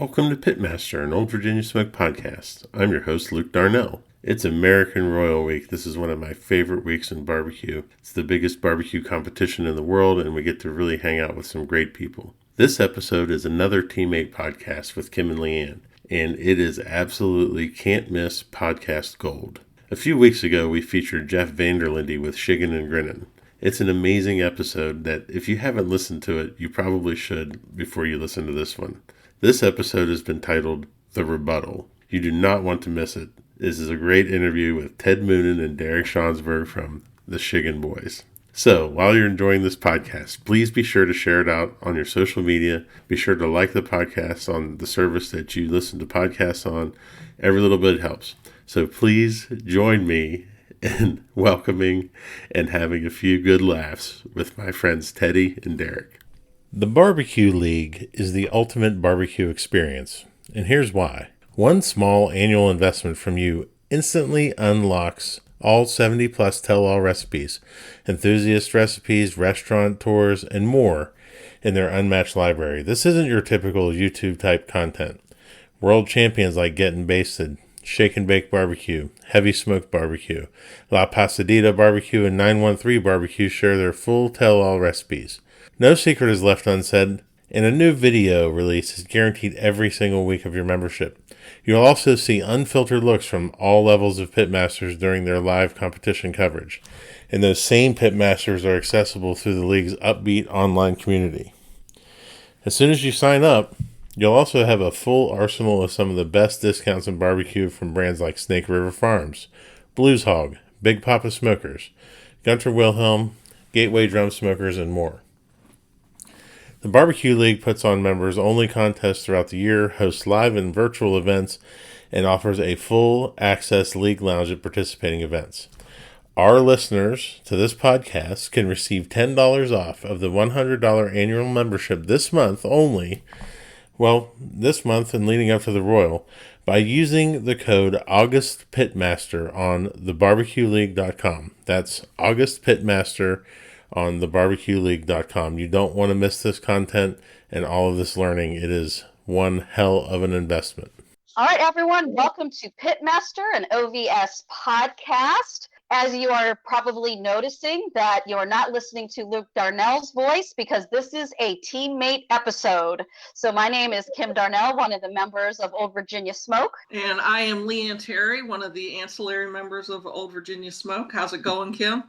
Welcome to Pitmaster, an Old Virginia Smoke podcast. I'm your host, Luke Darnell. It's American Royal Week. This is one of my favorite weeks in barbecue. It's the biggest barbecue competition in the world, and we get to really hang out with some great people. This episode is another teammate podcast with Kim and Leanne, and it is absolutely can't miss podcast gold. A few weeks ago, we featured Jeff Vanderlinde with Shiggin and Grinnin'. It's an amazing episode that if you haven't listened to it, you probably should before you listen to this one. This episode has been titled The Rebuttal. You do not want to miss it. This is a great interview with Ted Moonen and Derek Schonsberg from the Shiggin Boys. So, while you're enjoying this podcast, please be sure to share it out on your social media. Be sure to like the podcast on the service that you listen to podcasts on. Every little bit helps. So please join me in welcoming and having a few good laughs with my friends Teddy and Derek. The Barbecue League is the ultimate barbecue experience, and here's why. One small annual investment from you instantly unlocks all 70 plus tell-all recipes, enthusiast recipes, restaurant tours, and more in their unmatched library. This isn't your typical YouTube type content. World champions like Getting Basted, Shake and Bake Barbecue, Heavy Smoked Barbecue, La Pasadita Barbecue, and 913 Barbecue share their full tell-all recipes. No secret is left unsaid, and a new video release is guaranteed every single week of your membership. You'll also see unfiltered looks from all levels of pitmasters during their live competition coverage, and those same pitmasters are accessible through the league's upbeat online community. As soon as you sign up, you'll also have a full arsenal of some of the best discounts in barbecue from brands like Snake River Farms, Blues Hog, Big Papa Smokers, Gunter Wilhelm, Gateway Drum Smokers, and more. The Barbecue League puts on members-only contests throughout the year, hosts live and virtual events, and offers a full-access league lounge at participating events. Our listeners to this podcast can receive $10 off of the $100 annual membership this month only, this month and leading up to the Royal, by using the code AugustPitmaster on thebarbecueleague.com. That's AugustPitmaster on thebarbecueleague.com. You don't want to miss this content and all of this learning. It is one hell of an investment. All right, everyone, welcome to Pitmaster, an OVS podcast. As you are probably noticing that you are not listening to Luke Darnell's voice because this is a teammate episode. So my name is Kim Darnell, one of the members of Old Virginia Smoke. And I am Leanne Terry, one of the ancillary members of Old Virginia Smoke. How's it going, Kim?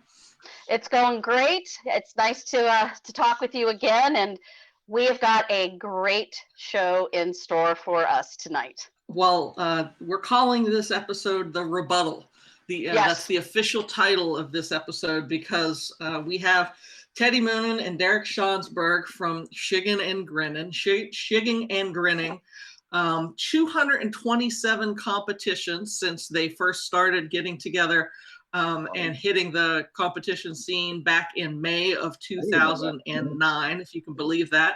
It's going great. It's nice to talk with you again, and we have got a great show in store for us tonight. Well, we're calling this episode The Rebuttal. Yes. That's the official title of this episode because we have Teddy Moonen and Derek Schonsberg from Shiggin and Grinnin'. Shigging and Grinning. 227 competitions since they first started getting together and hitting the competition scene back in May of 2009, if you can believe that.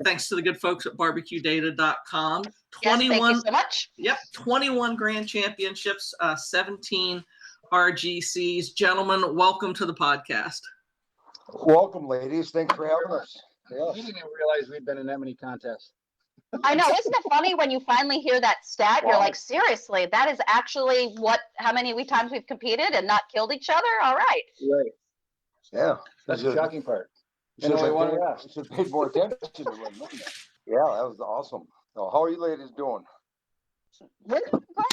Thanks to the good folks at barbecuedata.com. 21, yes, thank you so much. Yep, 21 grand championships, 17 RGCs. Gentlemen, welcome to the podcast. Welcome, ladies. Thanks for having us. Yeah. We didn't even realize we'd been in that many contests. I know. Isn't it funny when you finally hear that stat? You're like, seriously, that is actually how many times we've competed and not killed each other? All right. Right. Yeah. That's the shocking part. Should have paid more attention to them. Yeah, that was awesome. So how are you ladies doing? We're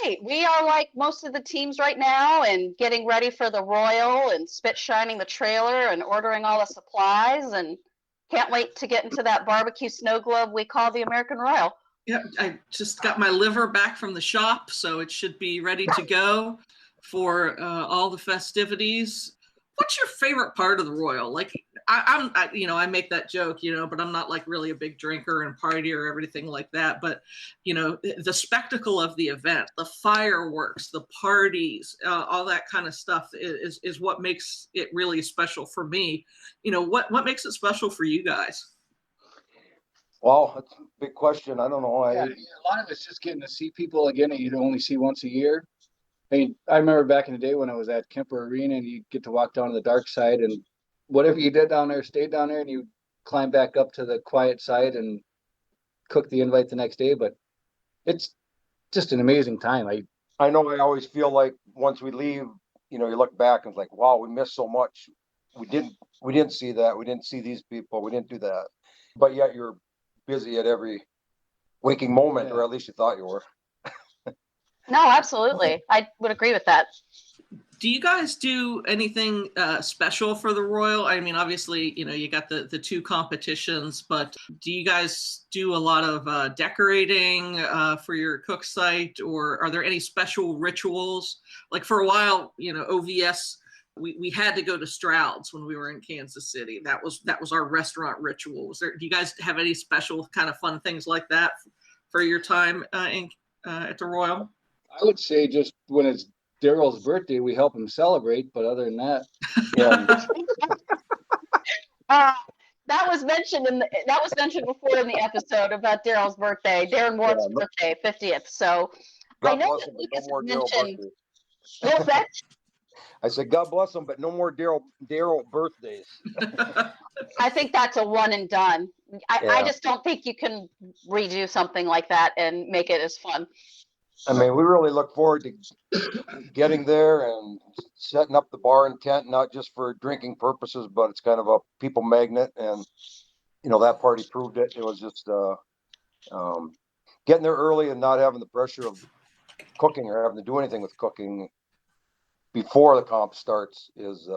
great. We are like most of the teams right now and getting ready for the Royal and spit shining the trailer and ordering all the supplies and can't wait to get into that barbecue snow globe we call the American Royal. Yeah, I just got my liver back from the shop, so it should be ready to go for all the festivities. What's your favorite part of the Royal? Like, I make that joke, but I'm not like really a big drinker and partier or everything like that. But, the spectacle of the event, the fireworks, the parties, all that kind of stuff is what makes it really special for me. What makes it special for you guys? Well, that's a big question. I don't know. Yeah, a lot of it's just getting to see people again that you'd only see once a year. I mean, I remember back in the day when I was at Kemper Arena and you get to walk down to the dark side and whatever you did down there, stayed down there and you climb back up to the quiet side and cook the invite the next day, but it's just an amazing time. I know I always feel like once we leave, you look back and it's like, wow, we missed so much. We didn't see that. We didn't see these people. We didn't do that. But yet you're busy at every waking moment, or at least you thought you were. No, absolutely. I would agree with that. Do you guys do anything special for the Royal? I mean, obviously, you got the two competitions, but do you guys do a lot of decorating for your cook site, or are there any special rituals? Like for a while, OVS, we had to go to Stroud's when we were in Kansas City. That was our restaurant ritual. Do you guys have any special kind of fun things like that for your time at the Royal? I would say just when it's Daryl's birthday, we help him celebrate. But other than that, that was mentioned before in the episode about Daryl's birthday, Darren Ward's birthday, 50th. So God I know bless that him, Lucas no more Daryl mentioned. birthdays. What was that? I said, God bless him, but no more Daryl birthdays. I think that's a one and done. I just don't think you can redo something like that and make it as fun. I mean, we really look forward to getting there and setting up the bar and tent, not just for drinking purposes, but it's kind of a people magnet. And, that party proved it. It was just getting there early and not having the pressure of cooking or having to do anything with cooking before the comp starts is,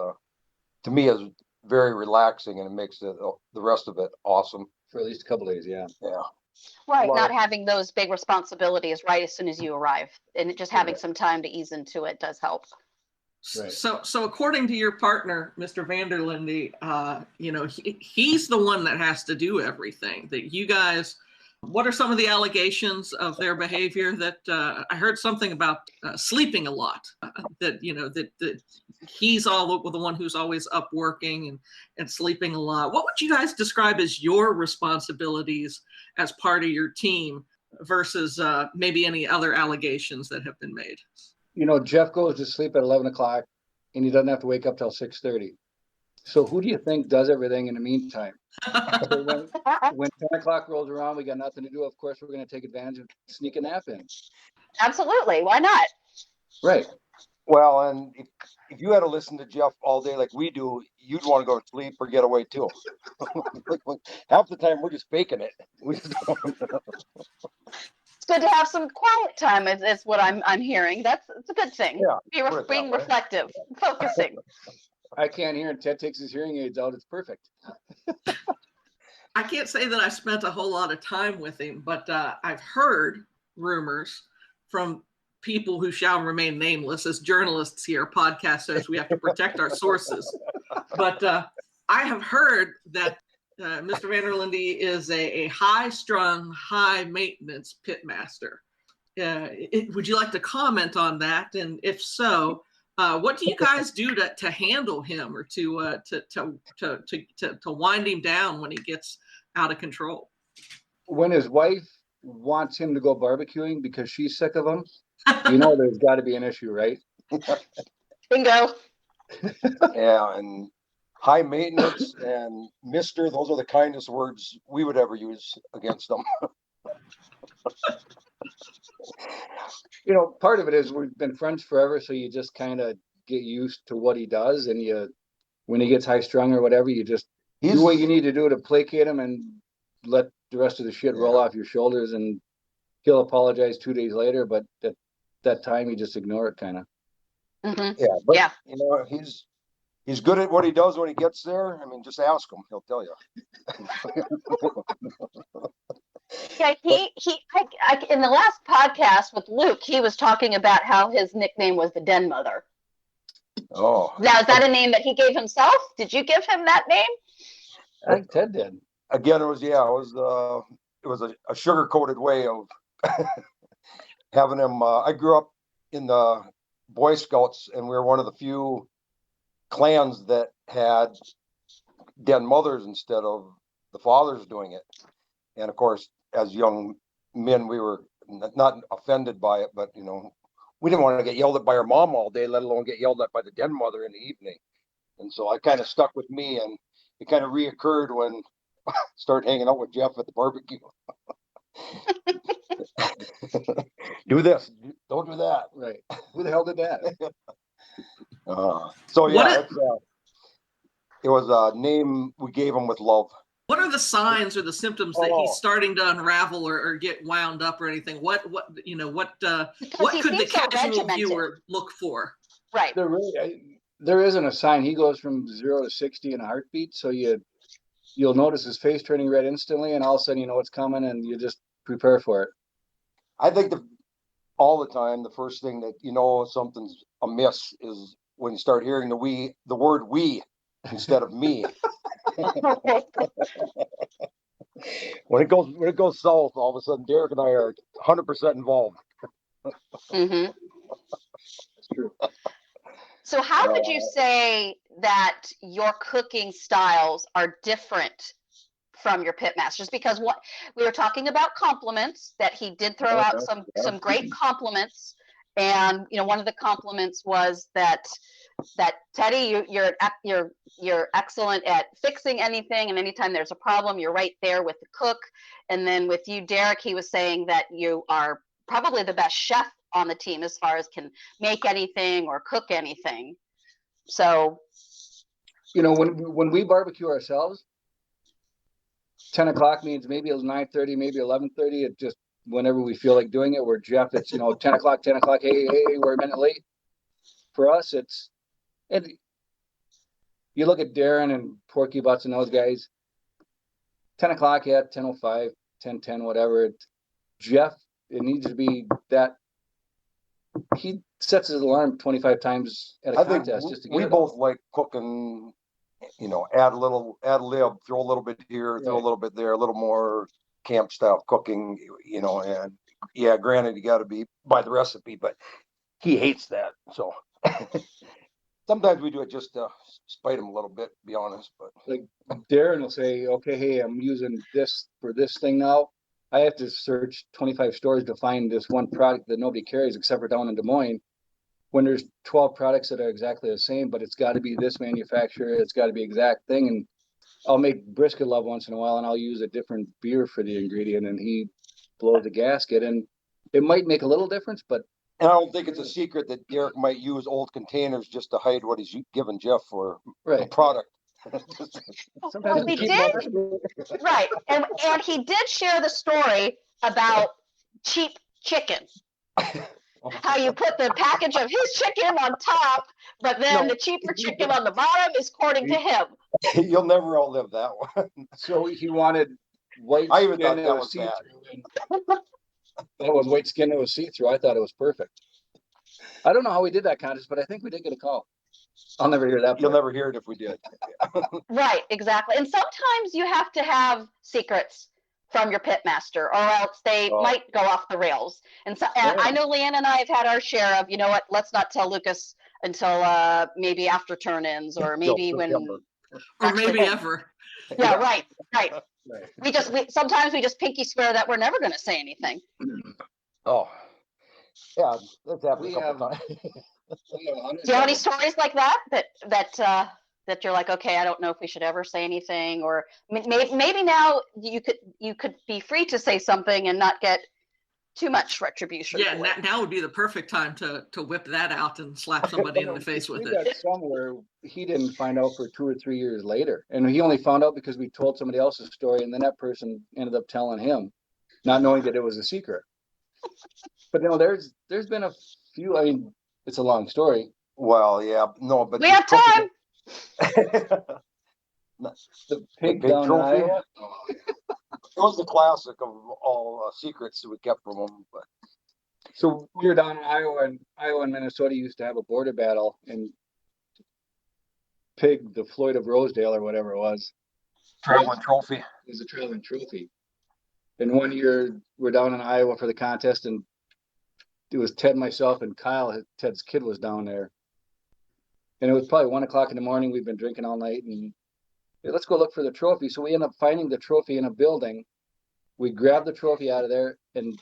to me, is very relaxing, and it makes the rest of it awesome. for at least a couple days, yeah. Right, Well, not having those big responsibilities right as soon as you arrive, and just having some time to ease into it does help. Right. So according to your partner, Mr. Vanderlinde, he's the one that has to do everything. That you guys, what are some of the allegations of their behavior? That I heard something about sleeping a lot. That he's the one who's always up working and sleeping a lot. What would you guys describe as your responsibilities as part of your team versus maybe any other allegations that have been made? Jeff goes to sleep at 11 o'clock and he doesn't have to wake up till 6:30. So who do you think does everything in the meantime? So when 10 o'clock rolls around, we got nothing to do. Of course, we're going to take advantage and sneak a nap in. Absolutely. Why not? Right. Well, and if you had to listen to Jeff all day like we do, you'd want to go to sleep or get away too. Half the time we're just faking it. It's good to have some quiet time. Is what I'm hearing. It's a good thing. Yeah, Being reflective, focusing. I can't hear, and Ted takes his hearing aids out. It's perfect. I can't say that I spent a whole lot of time with him, but I've heard rumors from people who shall remain nameless. As journalists here, podcast hosts, we have to protect our sources. But I have heard that Mr. Vanderlinde is a high-strung, high-maintenance pitmaster. Would you like to comment on that? And if so, what do you guys do to handle him or to wind him down when he gets out of control? When his wife wants him to go barbecuing because she's sick of him, there's got to be an issue, right? Bingo. Yeah, and high maintenance and Mr. Those are the kindest words we would ever use against them. Part of it is we've been friends forever, so you just kind of get used to what he does, and when he gets high strung or whatever, you just do what you need to do to placate him and let the rest of the shit roll off your shoulders, and he'll apologize 2 days later, but at that time you just ignore it kind of. Mm-hmm. Yeah, but he's good at what he does when he gets there. I mean, just ask him; he'll tell you. Yeah, in the last podcast with Luke, he was talking about how his nickname was the Den Mother. Oh, now is that a name that he gave himself? Did you give him that name? I think Ted did. Again, it was a sugar-coated way of having him. I grew up in the Boy Scouts, and we were one of the few clans that had den mothers instead of the fathers doing it. And of course, as young men, we were not offended by it, but we didn't want to get yelled at by our mom all day, let alone get yelled at by the den mother in the evening. And so it kind of stuck with me, and it kind of reoccurred when I started hanging out with Jeff at the barbecue. Do this. Don't do that. Right. Who the hell did that? So yeah, What it was a name we gave him with love. What are the signs or the symptoms that Oh. he's starting to unravel or get wound up or anything? What Because could he the seems so casual regimented. viewer look for? Right. There isn't a sign. He goes from 0 to 60 in a heartbeat. So you'll notice his face turning red instantly, and all of a sudden you know what's coming, and you just prepare for it. I think all the time, the first thing that you know something's amiss is when you start hearing the word "we" instead of "me." When it goes south, all of a sudden Derek and I are 100% involved. Mm-hmm. That's true. So how would you say that your cooking styles are different from your pitmasters? Because what we were talking about compliments, that he did throw out some great compliments, and one of the compliments was that Teddy, you're excellent at fixing anything, and anytime there's a problem, you're right there with the cook. And then with you, Derek, he was saying that you are probably the best chef on the team as far as can make anything or cook anything. So, when we barbecue ourselves, 10 o'clock means maybe it's 9:30, maybe 11:30. It just whenever we feel like doing it. Where Jeff, it's 10 o'clock. Hey, we're a minute late. For us, and you look at Darren and Porky Butts and those guys. 10 o'clock, 10:05, 10:10, whatever. Jeff, it needs to be that. He sets his alarm 25 times at a contest just to get we it both off. like cooking. Add a lib, throw a little bit here, throw a little bit there, a little more camp style cooking. And yeah, granted, you got to be by the recipe, but he hates that. So sometimes we do it just to spite him a little bit, to be honest. But Like Darren will say, okay, hey, I'm using this for this thing now. I have to search 25 stores to find this one product that nobody carries except for down in Des Moines. When there's 12 products that are exactly the same, but it's got to be this manufacturer, it's got to be exact thing. And I'll make brisket love once in a while, and I'll use a different beer for the ingredient, and he blows the gasket. And it might make a little difference, but and I don't think it's a secret that Derek might use old containers just to hide what he's giving Jeff for a product. Well, he did, right, and he did share the story about cheap chicken. How you put the package of his chicken on top, but then the cheaper chicken on the bottom is according to him. You'll never outlive that one. So he wanted white I even skin thought that was bad. That was white skin that was see-through. I thought it was perfect. I don't know how we did that contest, but I think we did get a call. I'll never hear that. You'll never hear it if we did. Right, exactly. And sometimes you have to have secrets from your pitmaster, or else they might go off the rails. And so, I know Leanne and I have had our share of, let's not tell Lucas until maybe after turn-ins, or maybe or maybe ever. Yeah, right. We sometimes we just pinky swear that we're never going to say anything. Oh, yeah, that's happened a couple times. Do you have any stories like that you're like, okay, I don't know if we should ever say anything, or maybe now you could be free to say something and not get too much retribution? Yeah, now would be the perfect time to whip that out and slap somebody in the face with it. Somewhere he didn't find out for 2 or 3 years later, and he only found out because we told somebody else's story, and then that person ended up telling him, not knowing that it was a secret. But there's been a few. I mean, it's a long story. Well, yeah, no, but we have time. The pig down in Iowa. It was the classic of all secrets that we kept from him. But so we were down in Iowa and Minnesota used to have a border battle, and pig, the Floyd of Rosedale or whatever it was, traveling trophy. It was a traveling trophy. And one year we're down in Iowa for the contest, and it was Ted, myself, and Kyle. Ted's kid was down there, and it was probably 1 o'clock in the morning. We'd been drinking all night, and let's go look for the trophy. So we end up finding the trophy in a building. We grabbed the trophy out of there, and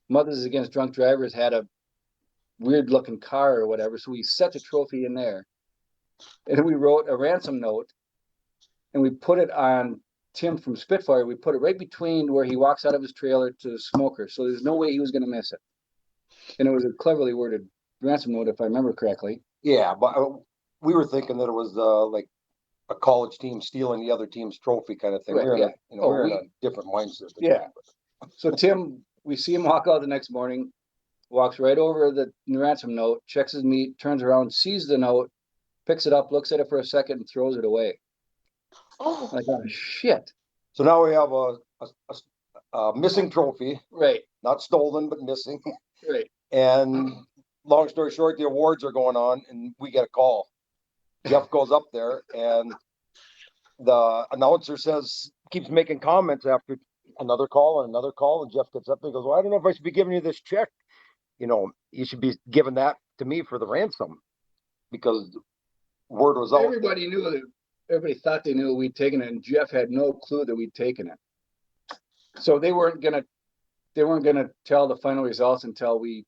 Mothers Against Drunk Drivers had a weird looking car or whatever. So we set the trophy in there, and we wrote a ransom note, and we put it on Tim from Spitfire, we put it right between where he walks out of his trailer to the smoker. So there's no way he was going to miss it. And it was a cleverly worded ransom note, if I remember correctly. Yeah, but we were thinking that it was like a college team stealing the other team's trophy kind of thing. Right, We're yeah. we're in a different mindset. Yeah. So Tim, we see him walk out the next morning, walks right over the ransom note, checks his meat, turns around, sees the note, picks it up, looks at it for a second, and throws it away. Oh, Like, oh shit. So now we have a missing trophy, Right, not stolen, but missing. right. And long story short, the awards are going on, and we get a call. Jeff goes up there, and the announcer keeps making comments after another call and another call, and Jeff gets up and goes, "Well, I don't know if I should be giving you this check. You should be giving that to me for the ransom," because word was out. Everybody knew that. Everybody thought they knew we'd taken it, and Jeff had no clue that we'd taken it. So they weren't gonna tell the final results until we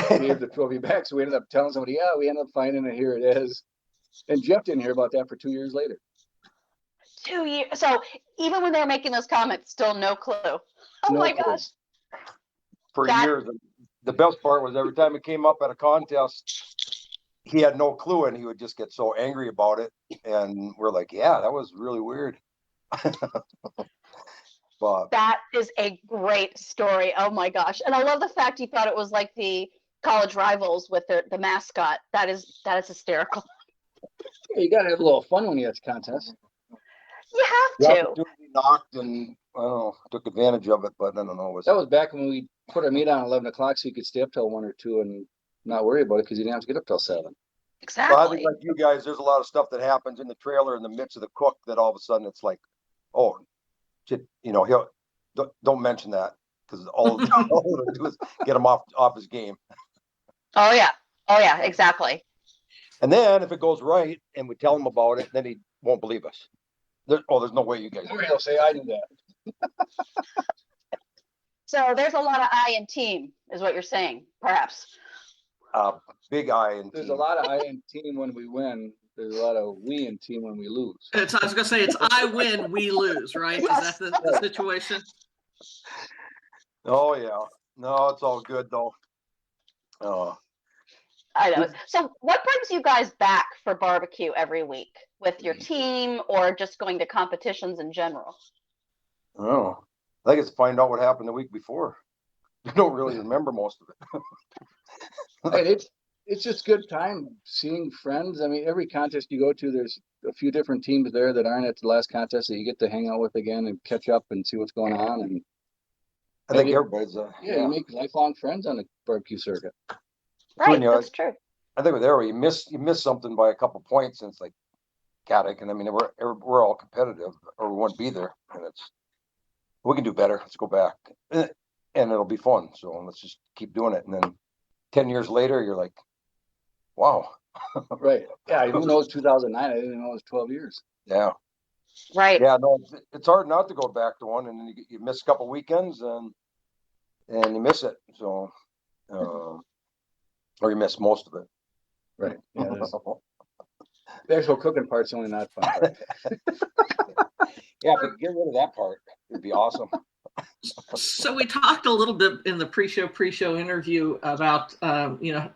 gave the trophy back. So we ended up telling somebody, "Yeah, we ended up finding it. Here it is." And Jeff didn't hear about that for 2 years later. 2 years. So even when they were making those comments, still no clue. Oh No my clue. gosh. For years. And the best part was every time it came up at a contest, he had no clue, and he would just get so angry about it. And we're like, "Yeah, that was really weird." But That is a great story. Oh my gosh. And I love the fact you thought it was like the college rivals with the mascot. That is hysterical. Yeah, you gotta have a little fun when you have contests. You the have to. opportunity knocked, and I don't know, took advantage of it. But I don't know. That was back when we put our meat on at 11 o'clock so you could stay up till 1 or 2 and not worry about it because you didn't have to get up till 7. Well, I Exactly. think like you guys, there's a lot of stuff that happens in the trailer in the midst of the cook that all of a sudden it's like, oh, shit, he'll don't mention that, because all he'll do is get him off his game. Oh yeah, exactly. And then if it goes right and we tell him about it, then he won't believe us. There's no way you guys. Or he'll say, "I knew that." So there's a lot of I in team, is what you're saying, perhaps. Big eye and There's a lot of I in team when we win. There's a lot of we in team when we lose. I was gonna say it's I win, we lose, right? Yes. Is that the situation? Oh yeah, no, it's all good though. I know. So what brings you guys back for barbecue every week with your team or just going to competitions in general? Oh, I think it's to find out what happened the week before. You don't really remember most of it. And it's just good time seeing friends. I mean, every contest you go to, there's a few different teams there that aren't at the last contest that you get to hang out with again and catch up and see what's going on. And I think everybody's you make lifelong friends on the barbecue circuit. Right, that's true. I think with Arrow, you miss something by a couple points, and it's like, God, I mean, we're all competitive, or we wouldn't be there, and we can do better. Let's go back, and it'll be fun. So let's just keep doing it. And then 10 years later, you're like, wow. Right. Yeah. Who knows? 2009. I didn't know it was 12 years. Yeah. Right. Yeah. No, it's hard not to go back to one, and then you miss a couple weekends, and you miss it. So, or you miss most of it. Right. Yeah. The actual cooking part's only not fun part. Yeah, but get rid of that part. It'd be awesome. So we talked a little bit in the pre-show interview about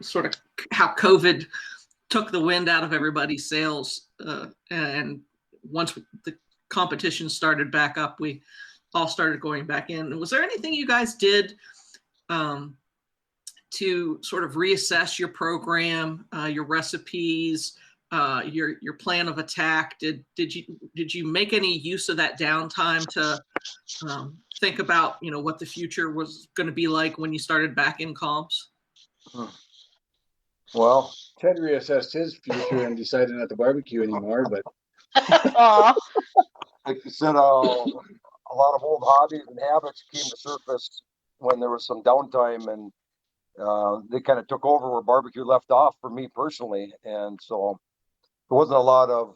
sort of how COVID took the wind out of everybody's sails, and once the competition started back up, we all started going back in. Was there anything you guys did to sort of reassess your program, your recipes, your plan of attack? Did you make any use of that downtime to think about what the future was going to be like when you started back in comps? Well, Ted reassessed his future and decided not to barbecue anymore, but like you said, a lot of old hobbies and habits came to surface when there was some downtime, and they kind of took over where barbecue left off for me personally. And so there wasn't a lot of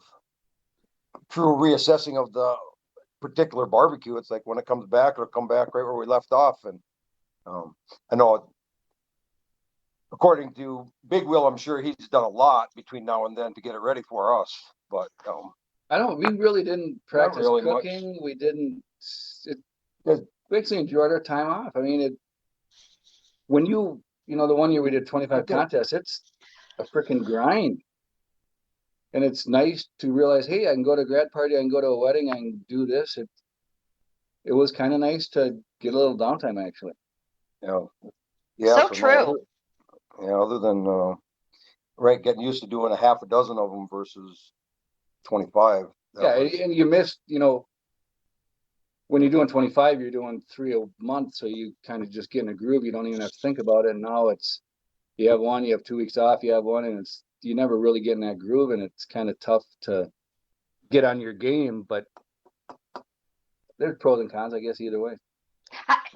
true reassessing of the particular barbecue. It's like when it comes back, it'll come back right where we left off. And I know, according to Big Will, I'm sure he's done a lot between now and then to get it ready for us. But We really didn't practice really much. cooking. We didn't, we actually enjoyed our time off. I mean, when the one year we did 25 contests, it's a freaking grind. And it's nice to realize, hey, I can go to a grad party, I can go to a wedding, I can do this. It was kind of nice to get a little downtime, actually. Yeah. So true. Other than getting used to doing a half a dozen of them versus 25. And you missed, when you're doing 25, you're doing 3 a month, so you kind of just get in a groove. You don't even have to think about it. And now you have one, you have 2 weeks off, you have one, and you never really get in that groove, and it's kind of tough to get on your game. But there's pros and cons, I guess, either way.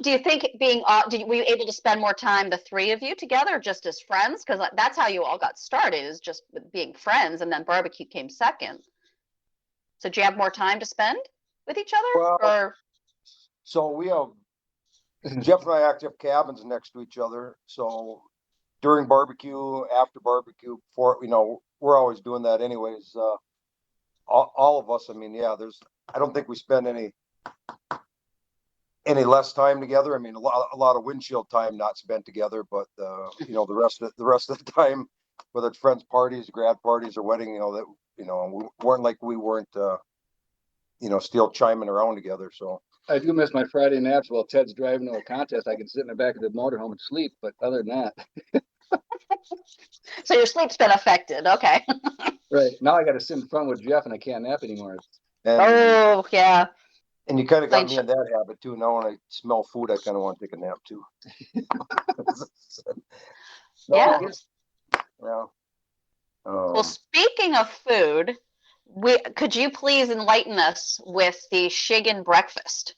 Do you think were you able to spend more time, the 3 of you together, just as friends? Because that's how you all got started, is just being friends, and then barbecue came second. So do you have more time to spend with each other? So we have, Jeff and I actually have cabins next to each other. So during barbecue, after barbecue, before, we're always doing that anyways. All of us, I mean, I don't think we spend any less time together. I mean, a lot of windshield time not spent together, but the rest of the time, whether it's friends parties, grad parties, or wedding, we weren't still chiming around together. So I do miss my Friday naps while Ted's driving to a contest. I can sit in the back of the motorhome and sleep, but other than that. So your sleep's been affected. Okay. Right. Now I got to sit in front with Jeff and I can't nap anymore. Yeah. And you kind of got me in that habit too. Now when I smell food, I kind of want to take a nap too. Yeah. Well, speaking of food, could you please enlighten us with the Shiggin breakfast?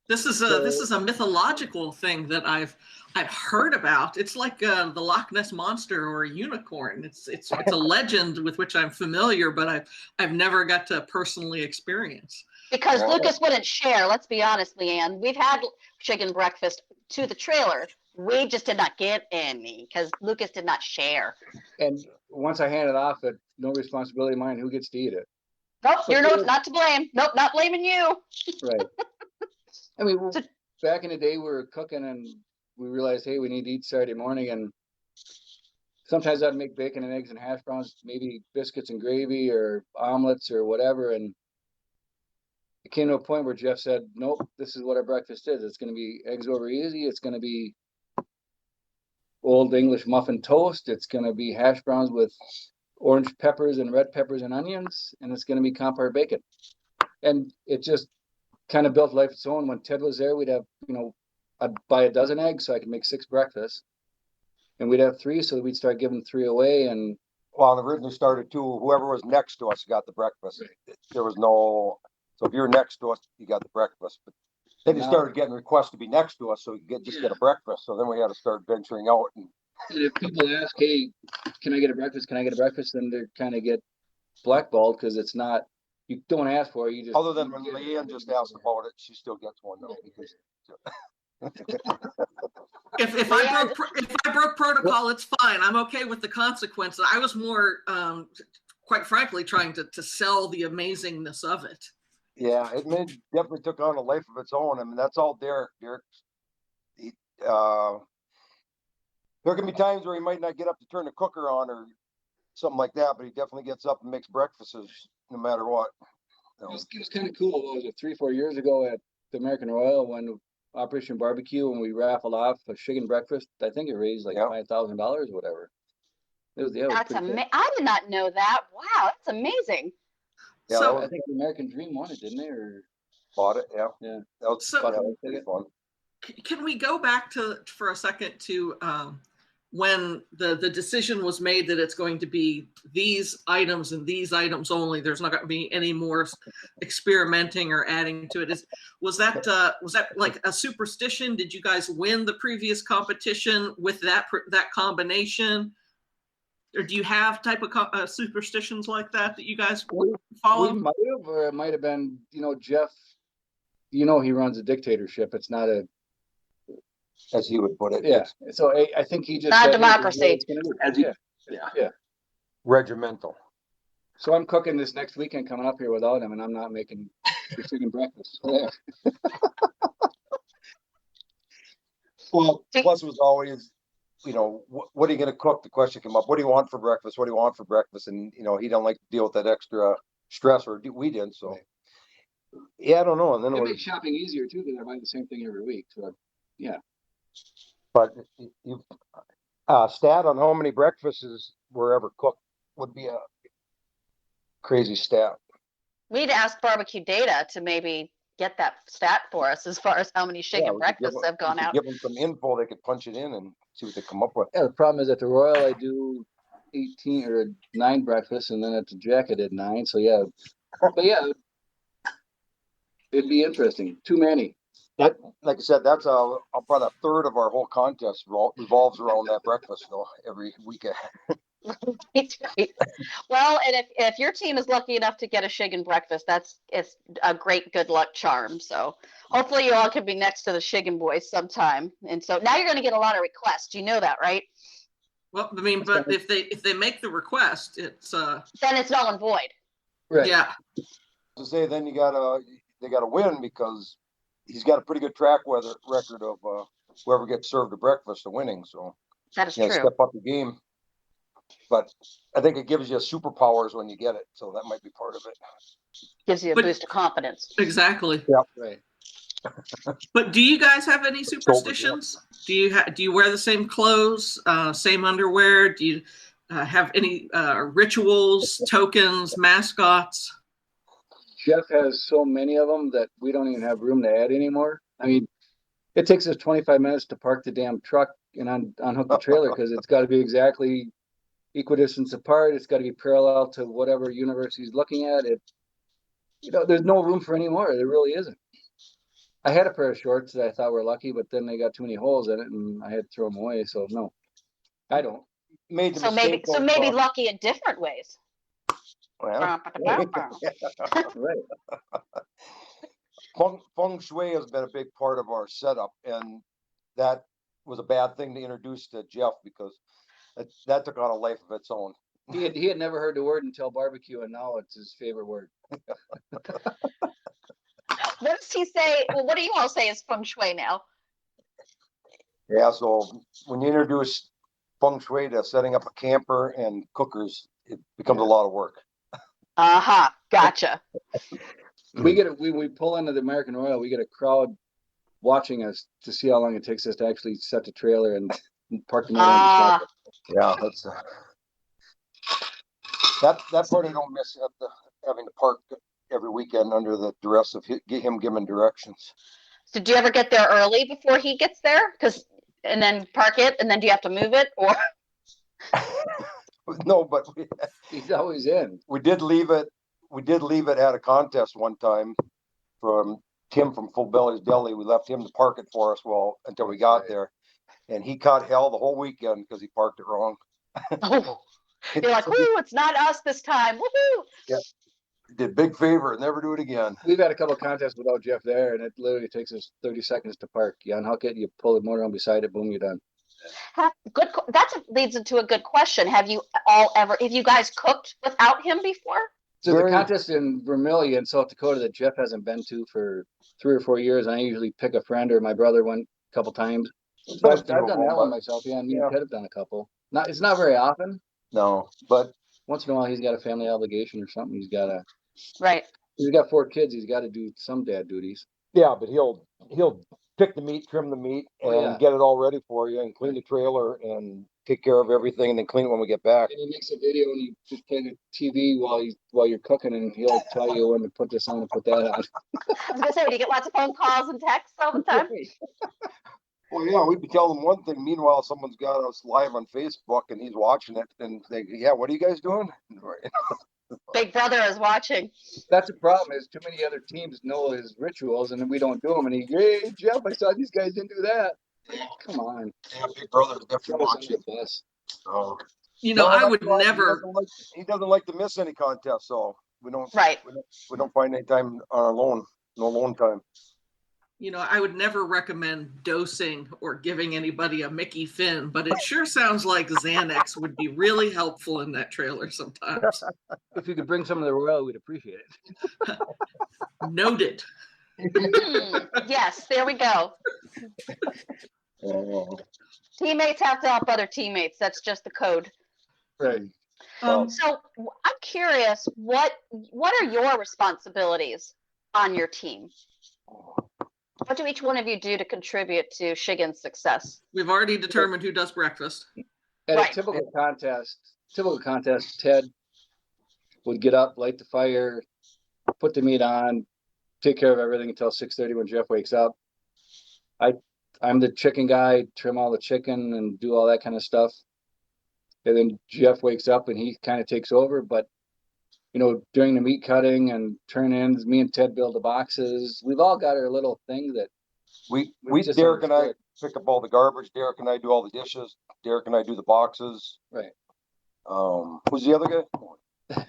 This is a mythological thing that I've heard about. It's like the Loch Ness monster or a unicorn. It's a legend with which I'm familiar, but I've never got to personally experience. Because Lucas wouldn't share. Let's be honest, Leanne. We've had Shiggin breakfast to the trailer. We just did not get any because Lucas did not share. And once I hand it off, no responsibility of mine. Who gets to eat it? Nope, you're not to blame. Nope, not blaming you. Right. I mean, back in the day, we were cooking and we realized, hey, we need to eat Saturday morning. And sometimes I'd make bacon and eggs and hash browns, maybe biscuits and gravy or omelets or whatever. And it came to a point where Jeff said, nope, this is what our breakfast is. It's going to be eggs over easy. It's going to be old English muffin toast. It's going to be hash browns with orange peppers and red peppers and onions. And it's going to be compare bacon. And it just kind of built life its own. When Ted was there, we'd have, I'd buy a dozen eggs so I could make 6 breakfasts. And we'd have 3, so we'd start giving 3 away. And well, it originally started too, whoever was next to us got the breakfast. Right. There was no, so if you're next to us, you got the breakfast. But then you started getting requests to be next to us, so you get a breakfast. So then we had to start venturing out. And if people ask, hey, can I get a breakfast? Can I get a breakfast? Then they kind of get blackballed because it's not, you don't ask for it. You just, other than when Leanne just asked about it, she still gets one though. Because if I broke protocol, it's fine. I'm okay with the consequences. I was more, quite frankly, trying to sell the amazingness of it. Yeah, it definitely took on a life of its own. I mean, that's all Derek. There can be times where he might not get up to turn the cooker on or something like that, but he definitely gets up and makes breakfasts no matter what. It was kind of cool. What was it, 3-4 years ago at the American Royal when Operation Barbecue, when we raffled off a Shiggin breakfast? I think it raised like $5,000 or whatever. That's amazing. I did not know that. Wow, that's amazing. Yeah, so I think the American Dream won it, didn't they? Or bought it, yeah. That was pretty fun. Can we go back for a second to when the decision was made that it's going to be these items and these items only? There's not going to be any more experimenting or adding to it. Was that like a superstition? Did you guys win the previous competition with that combination? Or do you have type of superstitions like that you guys follow? We might have, or it might have been, Jeff, he runs a dictatorship. It's not as he would put it. Yeah. So I think he just not democracy. Regimental. So I'm cooking this next weekend coming up here without him, and I'm not making the chicken breakfast. Yeah. Well, plus it was always, what are you going to cook? The question came up, what do you want for breakfast? What do you want for breakfast? And, he don't like to deal with that extra stress, or we didn't. So, yeah, I don't know. And then It makes shopping easier too, because I buy the same thing every week. So, yeah. But you, stat on how many breakfasts were ever cooked would be a crazy stat. We need to ask Barbecue Data to maybe get that stat for us as far as how many Shiggin breakfasts have gone out. Give them some info, they could punch it in and see what they come up with. Yeah, the problem is at the Royal I do 18 or 9 breakfasts, and then at the Jack I did 9. So yeah, but yeah, it'd be interesting. Too many. Like I said, that's about a third of our whole contest revolves around that breakfast though every weekend. Right. Well, and if your team is lucky enough to get a Shiggin breakfast, it's a great good luck charm. So hopefully you all can be next to the Shiggin boys sometime. And so now you're going to get a lot of requests. You know that, right? Well, I mean, but if they make the request, it's then it's null and void. Right. Yeah. To say then they gotta win, because he's got a pretty good track record of whoever gets served a breakfast of winning. So that is true. Step up the game. But I think it gives you superpowers when you get it. So that might be part of it. Gives you a boost of confidence. Exactly. Yeah. Right. But do you guys have any superstitions? Do you wear the same clothes, same underwear? Do you have any rituals, tokens, mascots? Jeff has so many of them that we don't even have room to add anymore. I mean, it takes us 25 minutes to park the damn truck and unhook the trailer, because it's got to be exactly equidistance apart. It's got to be parallel to whatever universe he's looking at. There's no room for any more. There really isn't. I had a pair of shorts that I thought were lucky, but then they got too many holes in it, and I had to throw them away. So no, I don't. So maybe lucky in different ways. Well, right. Feng Shui has been a big part of our setup, and that was a bad thing to introduce to Jeff, because that took on a life of its own. He had never heard the word until barbecue, and now it's his favorite word. What does he say? Well, what do you all say is Feng Shui now? Yeah, so when you introduce Feng Shui to setting up a camper and cookers, it becomes a lot of work. Gotcha. We pull into the American Royal, we get a crowd watching us to see how long it takes us to actually set the trailer and park the motor. Yeah, that's that part I don't miss, having to park every weekend under the duress of him giving directions. So do you ever get there early before he gets there? And then park it, and then do you have to move it, or? No, but he's always in. We did leave it at a contest one time from Tim from Full Belly's Deli. We left him to park it for us until we got there, and he caught hell the whole weekend because he parked it wrong. Oh, you're like, whoo, it's not us this time. Woohoo! Yeah. Did big favor, never do it again. We've had a couple of contests without Jeff there, and it literally takes us 30 seconds to park. You unhook it, you pull the motor on beside it, boom, you're done. Good. That leads into a good question. Have you guys cooked without him before? So the contest in Vermilion, South Dakota, that Jeff hasn't been to for 3 or 4 years, and I usually pick a friend, or my brother went a couple times. So I've done that one myself. Yeah, me and Ted have done a couple. It's not very often. No, but once in a while he's got a family obligation or something. He's got right. He's got 4 kids. He's got to do some dad duties. Yeah, but he'll pick the meat, trim the meat, and get it all ready for you, and clean the trailer, and take care of everything, and then clean it when we get back. And he makes a video, and you just play the TV while you're cooking, and he'll tell you when to put this on and put that on. I was gonna say, do you get lots of phone calls and texts all the time? Well, yeah, we'd be telling them one thing. Meanwhile, someone's got us live on Facebook, and he's watching it, and they, what are you guys doing? Big Brother is watching. That's the problem. Is too many other teams know his rituals, and we don't do them. And hey, Jeff, I saw these guys didn't do that. Come on. Yeah, Big Brother's definitely watching. Oh. I would never. He doesn't like to miss any contest, so we don't. Right. We don't find any time on our no alone time. I would never recommend dosing or giving anybody a Mickey Finn, but it sure sounds like Xanax would be really helpful in that trailer sometimes. If you could bring some of the Royal, we'd appreciate it. Noted. Yes, there we go. Oh, Teammates have to help other teammates. That's just the code. Right. So I'm curious, what are your responsibilities on your team? What do each one of you do to contribute to Shiggin's success? We've already determined who does breakfast. At Right. a typical contest, Ted would get up, light the fire, put the meat on, take care of everything until 6:30 when Jeff wakes up. I'm the chicken guy, trim all the chicken and do all that kind of stuff. And then Jeff wakes up and he kind of takes over. But, during the meat cutting and turn ins, me and Ted build the boxes. We've all got our little thing that we just Derek and I understood. pick up all the garbage. Derek and I do all the dishes. Derek and I do the boxes. Right. Who's the other guy?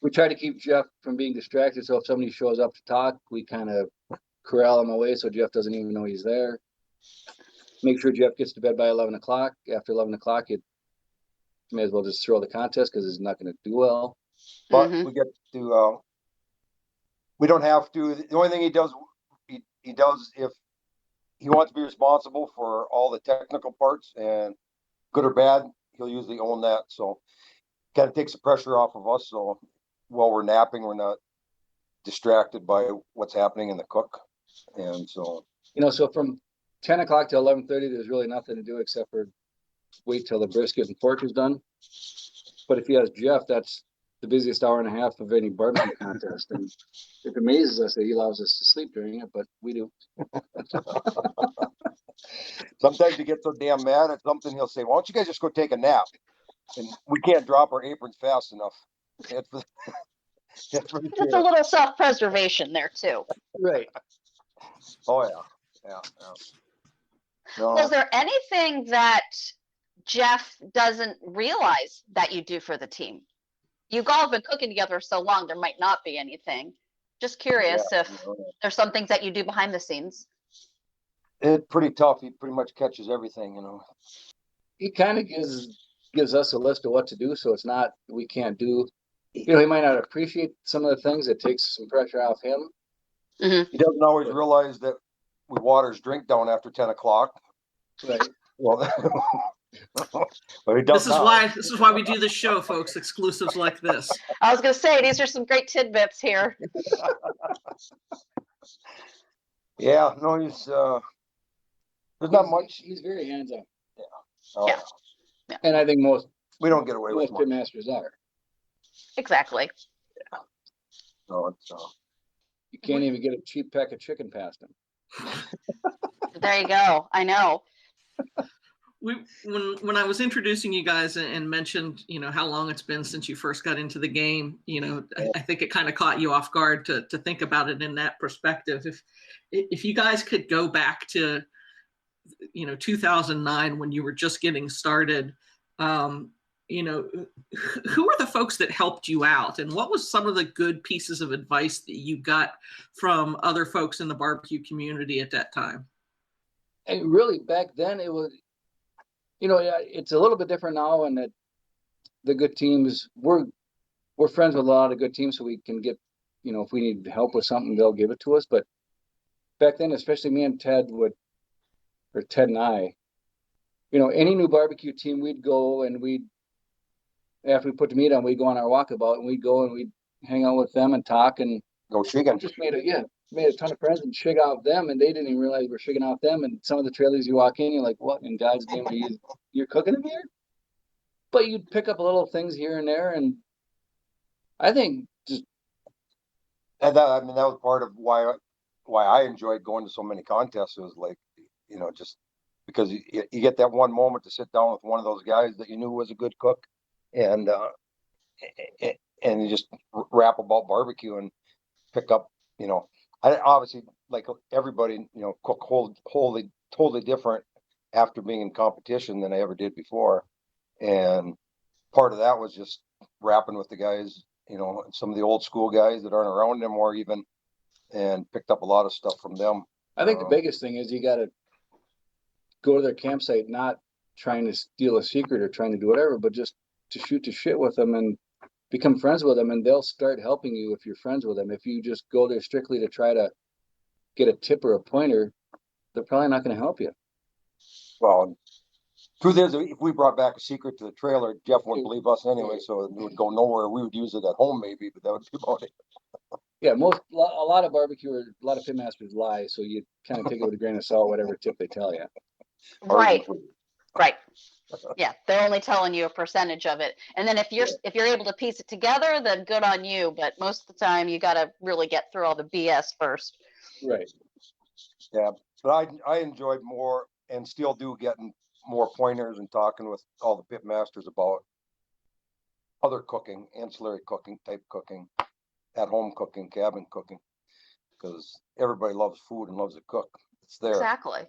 We try to keep Jeff from being distracted. So if somebody shows up to talk, we kind of corral him away so Jeff doesn't even know he's there. Make sure Jeff gets to bed by 11 o'clock. After 11 o'clock, you may as well just throw the contest because he's not going to do well. But we get to, we don't have to. The only thing he does if he wants to be responsible for all the technical parts, and good or bad, he'll usually own that. So kind of takes the pressure off of us. So while we're napping, we're not distracted by what's happening in the cook. And so, So from 10 o'clock to 11:30, there's really nothing to do except for wait till the brisket and pork is done. But if he has Jeff, that's the busiest hour and a half of any barbecue contest. And it amazes us that he allows us to sleep during it, but we do. sometimes you get so damn mad at something, he'll say, "Why don't you guys just go take a nap?" And we can't drop our aprons fast enough. It's a little self-preservation there too. Right. Oh yeah. No, Was there anything that Jeff doesn't realize that you do for the team? You've all been cooking together so long, there might not be anything. Just curious if there's some things that you do behind the scenes. it's pretty tough. He pretty much catches everything, He kind of gives us a list of what to do, so it's not we can't do. He might not appreciate some of the things. It takes some pressure off him. He doesn't always realize that we water his drink down after 10 o'clock. Right. Well, but he does. This is why we do this show, folks. Exclusives like this. I was going to say, these are some great tidbits here. Yeah, no, he's there's not much. He's very hands-on. Oh, Yeah. And I think we don't get away with most pit much. masters are. Exactly. No, it's You can't even get a cheap pack of chicken past him. There you go. I know. When I was introducing you guys and mentioned, how long it's been since you first got into the game, I think it kind of caught you off guard to think about it in that perspective. If you guys could go back to, 2009 when you were just getting started, who are the folks that helped you out, and what was some of the good pieces of advice that you got from other folks in the barbecue community at that time? And really back then it was, it's a little bit different now, and that the good teams, we're friends with a lot of good teams, so we can get, if we need help with something, they'll give it to us. But back then, especially me and Ted Ted and I, any new barbecue team, we'd go and after we put the meat on, we'd go on our walkabout and we'd go and we'd hang out with them and talk and go Shiggin. just made a ton of friends and shig out them, and they didn't even realize we're shigging out them. And some of the trailers you walk in, you're like, what in God's name are you're cooking them here? But you'd pick up little things here and there, and I think just And that was part of why I enjoyed going to so many contests. It was like, just because you get that one moment to sit down with one of those guys that you knew was a good cook, and you just rap about barbecue and pick up, I obviously, like everybody, cook totally different after being in competition than I ever did before. And part of that was just rapping with the guys, some of the old school guys that aren't around anymore even. and picked up a lot of stuff from them. I think the biggest thing is you got to go to their campsite, not trying to steal a secret or trying to do whatever, but just to shoot the shit with them and become friends with them, and they'll start helping you if you're friends with them. If you just go there strictly to try to get a tip or a pointer, they're probably not going to help you. Well, truth is, if we brought back a secret to the trailer, Jeff wouldn't believe us anyway, so it would go nowhere. We would use it at home maybe, but that would be about it. Yeah, a lot of barbecue or a lot of pitmasters lie, so you kind of take it with a grain of salt, whatever tip they tell you. Right. Right. Yeah, they're only telling you a percentage of it. And then if you're able to piece it together, then good on you. But most of the time, you got to really get through all the BS first. Right. Yeah, but I enjoyed more and still do getting more pointers and talking with all the pit masters about other cooking, ancillary cooking, type cooking, at home cooking, cabin cooking, because everybody loves food and loves to cook. It's there. Exactly.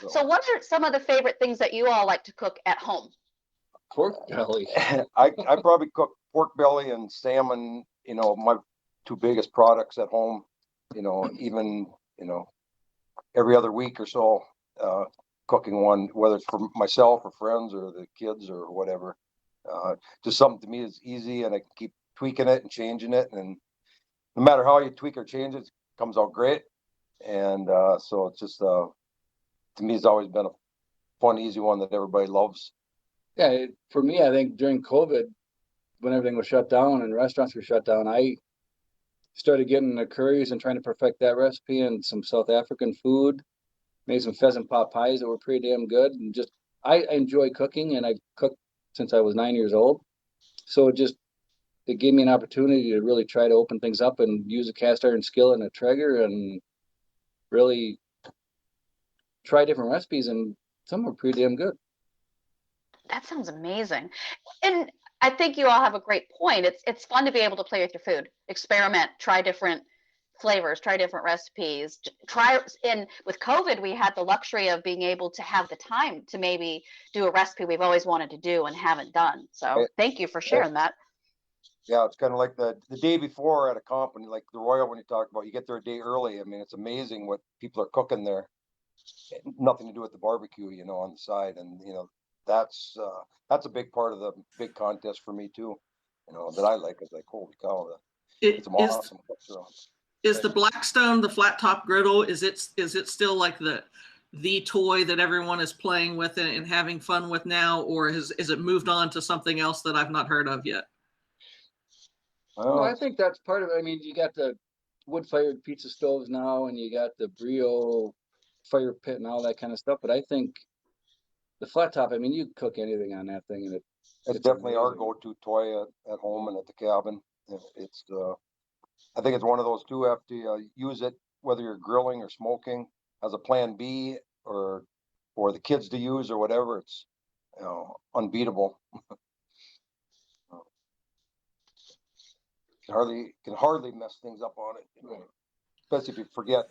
So what are some of the favorite things that you all like to cook at home? Pork belly. I probably cook pork belly and salmon, my two biggest products at home, even, every other week or so, cooking one, whether it's for myself or friends or the kids or whatever. Just something to me is easy, and I can keep tweaking it and changing it. And no matter how you tweak or change it, it comes out great. And so it's just, to me, it's always been a fun, easy one that everybody loves. Yeah, for me, I think during COVID, when everything was shut down and restaurants were shut down, I started getting the curries and trying to perfect that recipe, and some South African food. Made some pheasant pot pies that were pretty damn good. And just, I enjoy cooking, and I've cooked since I was 9 years old. So it gave me an opportunity to really try to open things up and use a cast iron skillet and a Traeger and really try different recipes, and some were pretty damn good. That sounds amazing. And I think you all have a great point. It's fun to be able to play with your food, experiment, try different flavors, try different recipes, and with COVID, we had the luxury of being able to have the time to maybe do a recipe we've always wanted to do and haven't done. So thank you for sharing that. Yeah, it's kind of like the day before at a company, like the Royal, when you talk about, you get there a day early. I mean, it's amazing what people are cooking there. Nothing to do with the barbecue, on the side. And, that's a big part of the big contest for me too, that I like. Is like, holy cow, it's awesome. Is the Blackstone, the flat top griddle, is it still like the toy that everyone is playing with and having fun with now, or is it moved on to something else that I've not heard of yet? Well, I think that's part of it. I mean, you got the wood-fired pizza stoves now, and you got the Brio fire pit and all that kind of stuff. But I think the flat top, I mean, you cook anything on that thing, and it's definitely amazing. Our go-to toy at home and at the cabin. It's I think it's one of those two. Have to use it whether you're grilling or smoking as a plan B, or the kids to use or whatever. It's unbeatable. Can hardly mess things up on it, especially if you forget,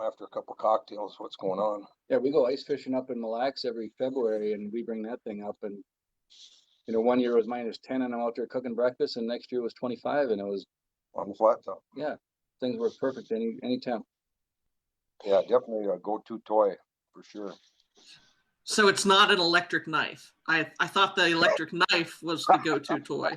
after a couple of cocktails, what's going on. Yeah, we go ice fishing up in Mille Lacs every February, and we bring that thing up. And 1 year it was -10, and I'm out there cooking breakfast, and next year it was 25, and it was on the flat top. Yeah, things work perfect any temp. Yeah, definitely a go-to toy for sure. So it's not an electric knife. I thought the electric knife was the go-to toy.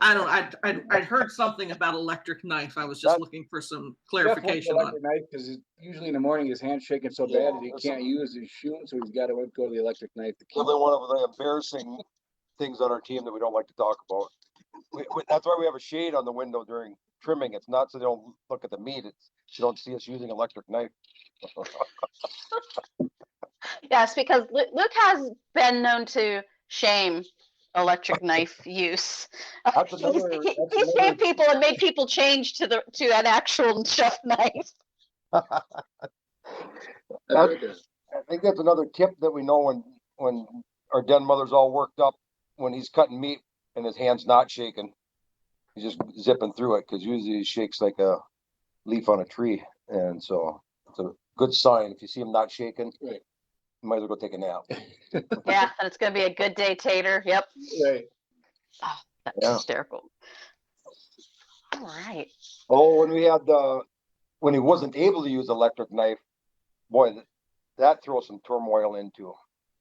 I'd heard something about electric knife. I was just looking for some clarification on it. Knife, because usually in the morning his hand's shaking so bad that he can't use his shooting, so he's got to go to the electric knife. Probably one of the embarrassing things on our team that we don't like to talk about. That's why we have a shade on the window during trimming. It's not so they don't look at the meat. It's so you don't see us using electric knife. Yes, because Luke has been known to shame electric knife use. He's shamed people and made people change to an actual chef knife. I think that's another tip that we know when our den mother's all worked up, when he's cutting meat and his hand's not shaking, he's just zipping through it, because usually he shakes like a leaf on a tree. And so it's a good sign. If you see him not shaking, right, you might as well go take a nap. Yeah, and it's going to be a good day, Tater. Yep. Right. Oh, that's hysterical. All right. Oh, when we had when he wasn't able to use electric knife, boy, that throws some turmoil into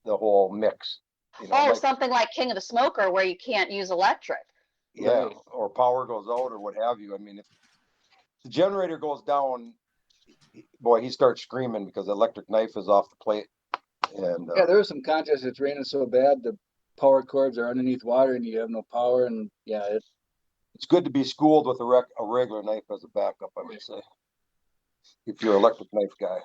the whole mix. Oh, something like King of the Smoker where you can't use electric. Yeah, Right. or power goes out or what have you. I mean, if the generator goes down, boy, he starts screaming because the electric knife is off the plate. And Yeah, there was some contests. It's raining so bad, the power cords are underneath water, and you have no power. And yeah, it's good to be schooled with a regular knife as a backup, I would say, if you're an electric knife guy.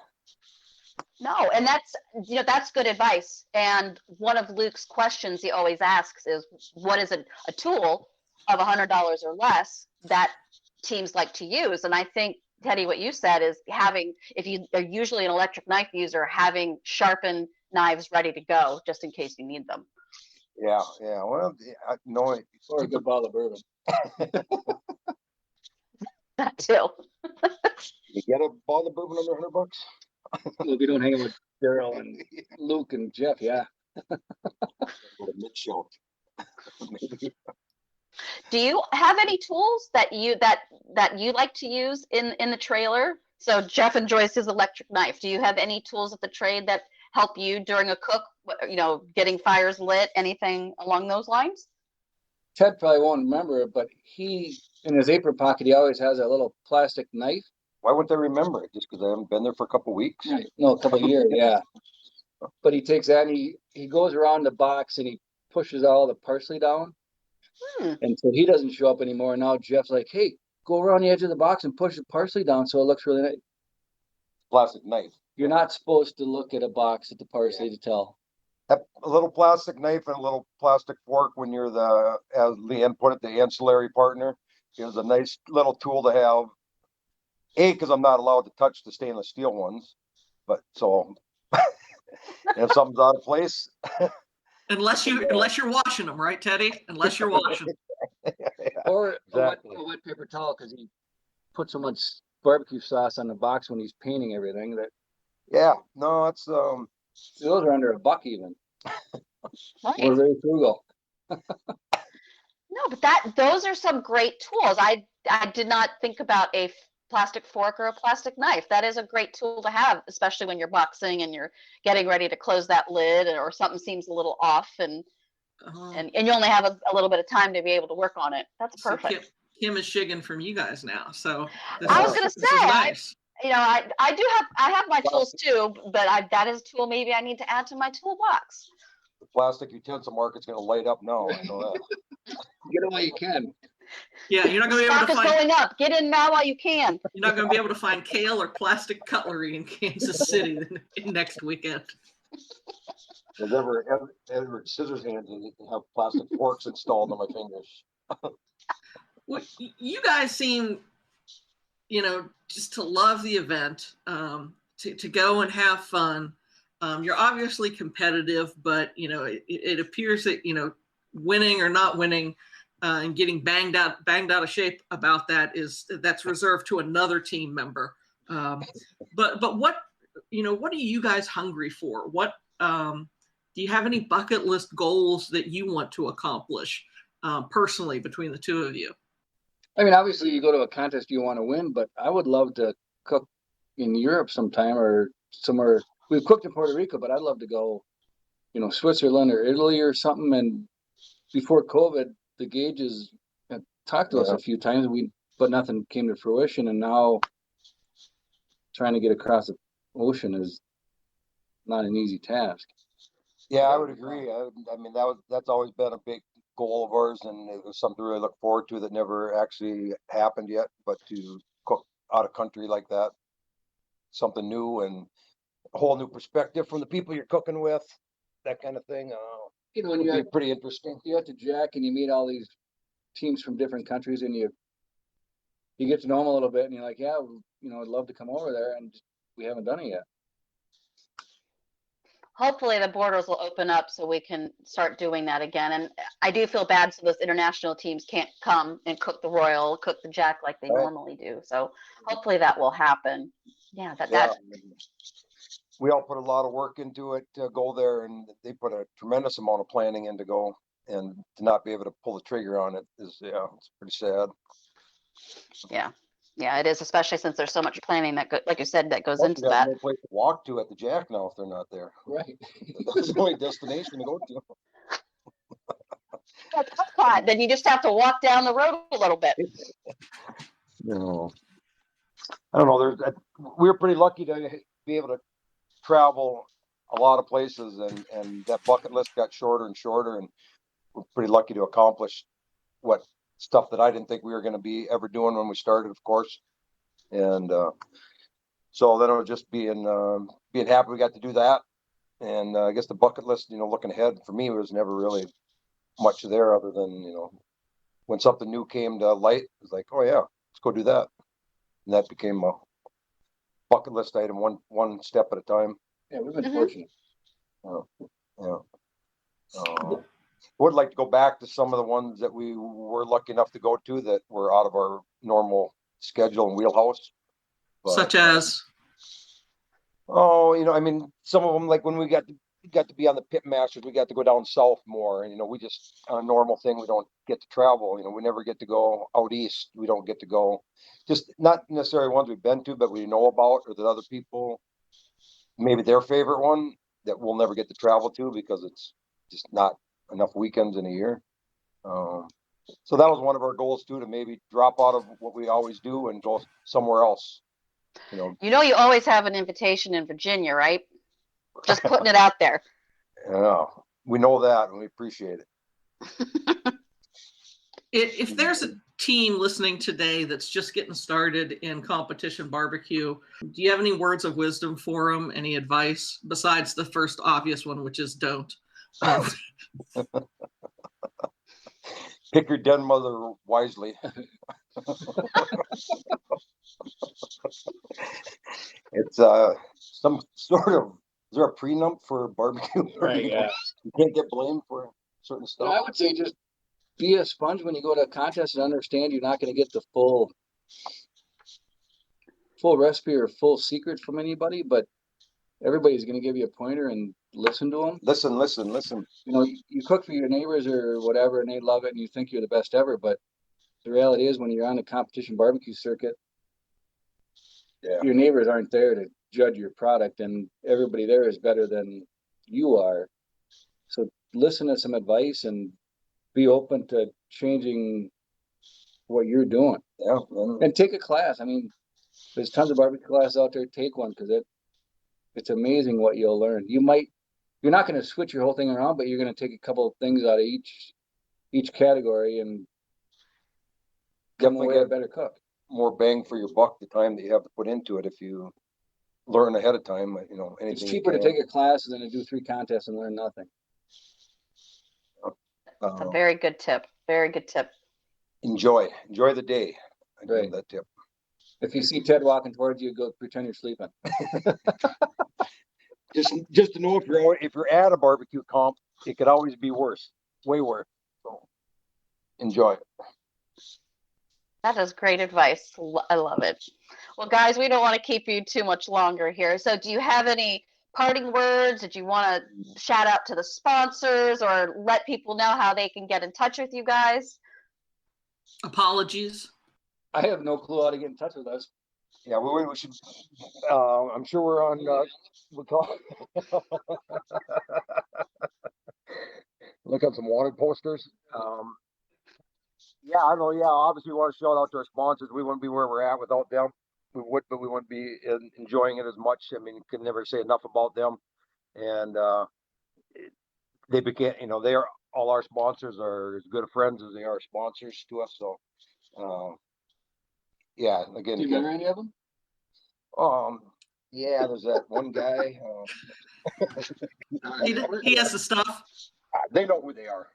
No, and that's good advice. And one of Luke's questions he always asks is, what is a tool of $100 or less that teams like to use? And I think, Teddy, what you said is having, if you are usually an electric knife user, having sharpened knives ready to go just in case you need them. Yeah. Well, no, or a good bottle of bourbon. That too. you get a bottle of bourbon under $100. Well, we don't hang out with Daryl and Luke and Jeff. Yeah. Mid-show. Do you have any tools that you like to use in the trailer? So Jeff enjoys his electric knife. Do you have any tools at the trade that help you during a cook, getting fires lit, anything along those lines? Ted probably won't remember it, but he, in his apron pocket, he always has a little plastic knife. Why wouldn't I remember it? Just because I haven't been there for a couple of weeks? No, a couple of years, yeah. But he takes that and he goes around the box and he pushes all the parsley down. And so he doesn't show up anymore. Now Jeff's like, hey, go around the edge of the box and push the parsley down so it looks really nice. Plastic knife. You're not supposed to look at a box at the parsley to tell. A little plastic knife and a little plastic fork when you're as Leanne put it, the ancillary partner is a nice little tool to have. Because I'm not allowed to touch the stainless steel ones, but so if something's out of place, unless you're washing them, right, Teddy? Unless you're washing them. Or exactly. a wet paper towel because he put so much barbecue sauce on the box when he's painting everything that. Yeah, no, it's those are under $1 even. Right. We're very frugal. No, but those are some great tools. I did not think about a plastic fork or a plastic knife. That is a great tool to have, especially when you're boxing and you're getting ready to close that lid, or something seems a little off, and you only have a little bit of time to be able to work on it. That's perfect. Kim is Shiggin from you guys now, so I was going to say, nice. I have my tools too, but that is a tool maybe I need to add to my toolbox. the plastic utensil market's going to light up now. I know that. Get it while you can. Yeah, you're not going to be able to find. Stock is going up. Get in now while you can. You're not going to be able to find kale or plastic cutlery in Kansas City next weekend. There's Edward Scissorhands and have plastic forks installed on my fingers. Well, you guys seem, just to love the event, to go and have fun. You're obviously competitive, but it appears that winning or not winning and getting banged out of shape about that's reserved to another team member. But what are you guys hungry for? What do you have any bucket list goals that you want to accomplish personally between the two of you? I mean, obviously you go to a contest you want to win, but I would love to cook in Europe sometime or somewhere. We've cooked in Puerto Rico, but I'd love to go, Switzerland or Italy or something. And before COVID, the Gages had talked to us a few times, but nothing came to fruition. And now trying to get across the ocean is not an easy task. Yeah, I would agree. I mean, that's always been a big goal of ours, and it was something to really look forward to that never actually happened yet. But to cook out of country like that, something new and a whole new perspective from the people you're cooking with, that kind of thing. When you be pretty interesting. You have to Jack and you meet all these teams from different countries, and you get to know them a little bit, and you're like, yeah, I'd love to come over there, and we haven't done it yet. Hopefully the borders will open up so we can start doing that again. And I do feel bad so those international teams can't come and cook the Jack like they normally do. So hopefully that will happen. Yeah, we all put a lot of work into it to go there, and they put a tremendous amount of planning in to go, and to not be able to pull the trigger on it is, it's pretty sad. Yeah. Yeah, it is, especially since there's so much planning that, like you said, that goes Plus, into we have that. no place to walk to at the Jack now if they're not there. Right. That's the only destination to go to. Like Epcot, then you just have to walk down the road a little bit. No, I don't know. We were pretty lucky to be able to travel a lot of places, and that bucket list got shorter and shorter, and we're pretty lucky to accomplish what stuff that I didn't think we were going to be ever doing when we started, of course. And so then it was just being happy we got to do that. And I guess the bucket list, looking ahead for me was never really much there other than, when something new came to light, it was like, oh yeah, let's go do that. And that became a bucket list item, one step at a time. Yeah, we've been fortunate. Yeah. Would like to go back to some of the ones that we were lucky enough to go to that were out of our normal schedule and wheelhouse. But, Such as? I mean, some of them, like when we got to be on the Pit Masters, we got to go down south more, and we just, on a normal thing, we don't get to travel. We never get to go out east. We don't get to go, just not necessarily ones we've been to, but we know about, or that other people, maybe their favorite one that we'll never get to travel to because it's just not enough weekends in a year. So that was one of our goals too, to maybe drop out of what we always do and go somewhere else. You always have an invitation in Virginia, right? Just putting it out there. Yeah, we know that and we appreciate it. If there's a team listening today that's just getting started in competition barbecue, do you have any words of wisdom for them? Any advice besides the first obvious one, which is don't? Pick your den mother wisely. It's some sort of, is there a prenup for barbecue? Right, yeah. You can't get blamed for certain stuff. I would say just be a sponge when you go to a contest and understand you're not going to get the full recipe or full secret from anybody, but everybody's going to give you a pointer and listen to them. Listen. You cook for your neighbors or whatever, and they love it, and you think you're the best ever. But the reality is, when you're on the competition barbecue circuit, your neighbors aren't there to judge your product, and everybody there is better than you are. So listen to some advice and be open to changing what you're doing. Yeah. And take a class. I mean, there's tons of barbecue classes out there. Take one, because it's amazing what you'll learn. You're not going to switch your whole thing around, but you're going to take a couple of things out of each category and definitely get a better cook. More bang for your buck the time that you have to put into it if you learn ahead of time. Anything. It's cheaper to take a class than to do 3 contests and learn nothing. That's a very good tip. Very good tip. Enjoy the day. I give that tip. If you see Ted walking towards you, go pretend you're sleeping. just to know if you're at a barbecue comp, it could always be worse, way worse. So enjoy it. That is great advice. I love it. Well, guys, we don't want to keep you too much longer here. So do you have any parting words? Did you want to shout out to the sponsors or let people know how they can get in touch with you guys? Apologies. I have no clue how to get in touch with us. Yeah, we should. I'm sure we're on. We'll talk. Look up some wanted posters. Yeah, I don't know. Yeah, obviously we want to shout out to our sponsors. We wouldn't be where we're at without them. We would, but we wouldn't be enjoying it as much. I mean, can never say enough about them. And they became, they are all our sponsors are as good of friends as they are sponsors to us. So, yeah. Again, do you remember any of them? Yeah, there's that one guy. He has the stuff. They know who they are.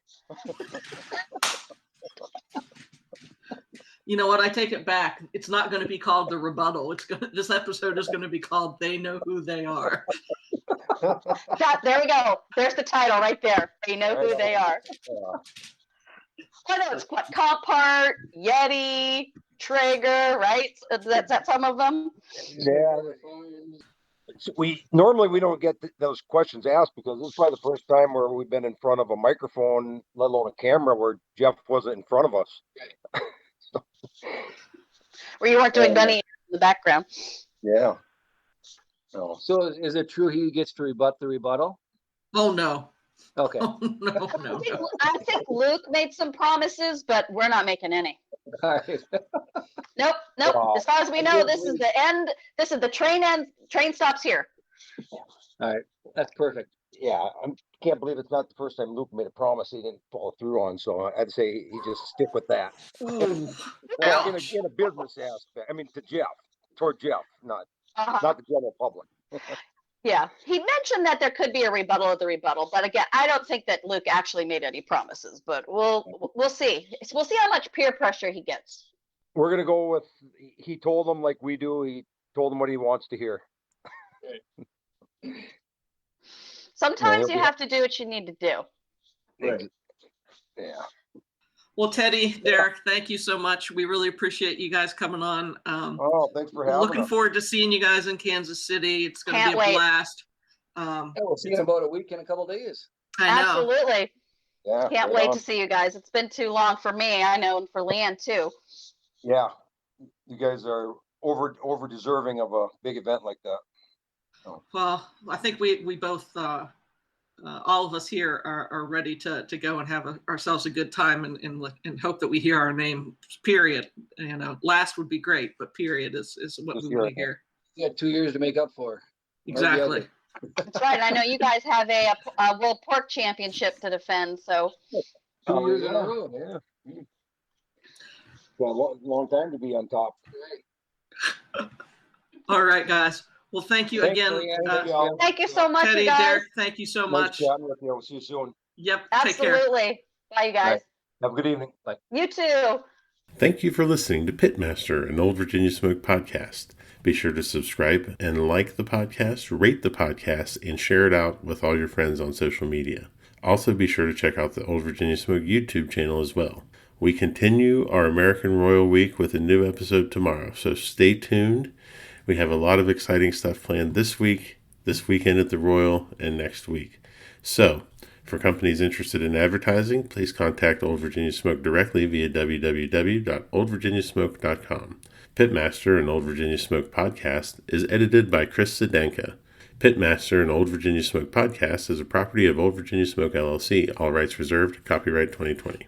You know what? I take it back. It's not going to be called the rebuttal. This episode is going to be called "They Know Who They Are." There we go. There's the title right there. They know who they are. I know it's Compart, Yeti, Traeger, right? That's some of them. Yeah. We normally don't get those questions asked because this is probably the first time where we've been in front of a microphone, let alone a camera, where Jeff wasn't in front of us. Or you weren't doing bunny ears in the background. Yeah. No. So is it true he gets to rebut the rebuttal? Oh, no. Okay. Oh, no. I think Luke made some promises, but we're not making any. All right. Nope. Wow. As far as we know, this is the end. This is the train end. Train stops here. All right. That's perfect. Yeah, I can't believe it's not the first time Luke made a promise he didn't follow through on. So I'd say he just stick with that. Ooh, Well, ouch. in a business aspect, I mean, toward Jeff, not Uh-huh. the general public. Yeah, he mentioned that there could be a rebuttal of the rebuttal, but again, I don't think that Luke actually made any promises. But we'll see. We'll see how much peer pressure he gets. We're gonna go with he told them like we do. He told them what he wants to hear. Sometimes you have to do what you need to do. Right. Yeah. Well, Teddy, Derek, thank you so much. We really appreciate you guys coming on. Oh, thanks for having Looking us. forward to seeing you guys in Kansas City. It's going to Can't be a wait. blast. We'll see you in about a week and a couple of days. I know. Absolutely. Yeah. Can't wait to see you guys. It's been too long for me, I know, and for Leanne too. Yeah, you guys are over deserving of a big event like that. Well, I think we both, all of us here are ready to go and have ourselves a good time and hope that we hear our name, period. Last would be great, but period is what Just we want to hear. You got 2 years to make up for. Exactly. That's right. I know you guys have a World Pork Championship to defend, so 2 years in a row. Yeah. Well, long time to be on top. All right, guys. Well, thank you Thanks, again. Leanne. thank you so much, Teddy, you guys. Derek, thank you so Nice much. chatting with you. We'll see you soon. Yep. Take care. Absolutely. Bye, you guys. Have a good evening. Bye. You too. Thank you for listening to Pitmaster, an Old Virginia Smoke podcast. Be sure to subscribe and like the podcast, rate the podcast, and share it out with all your friends on social media. Also, be sure to check out the Old Virginia Smoke YouTube channel as well. We continue our American Royal Week with a new episode tomorrow, so stay tuned. We have a lot of exciting stuff planned this week, this weekend at the Royal, and next week. So, for companies interested in advertising, please contact Old Virginia Smoke directly via www.oldvirginiasmoke.com. Pitmaster, an Old Virginia Smoke podcast, is edited by Chris Sedanka. Pitmaster, an Old Virginia Smoke podcast, is a property of Old Virginia Smoke LLC. All rights reserved. Copyright 2020.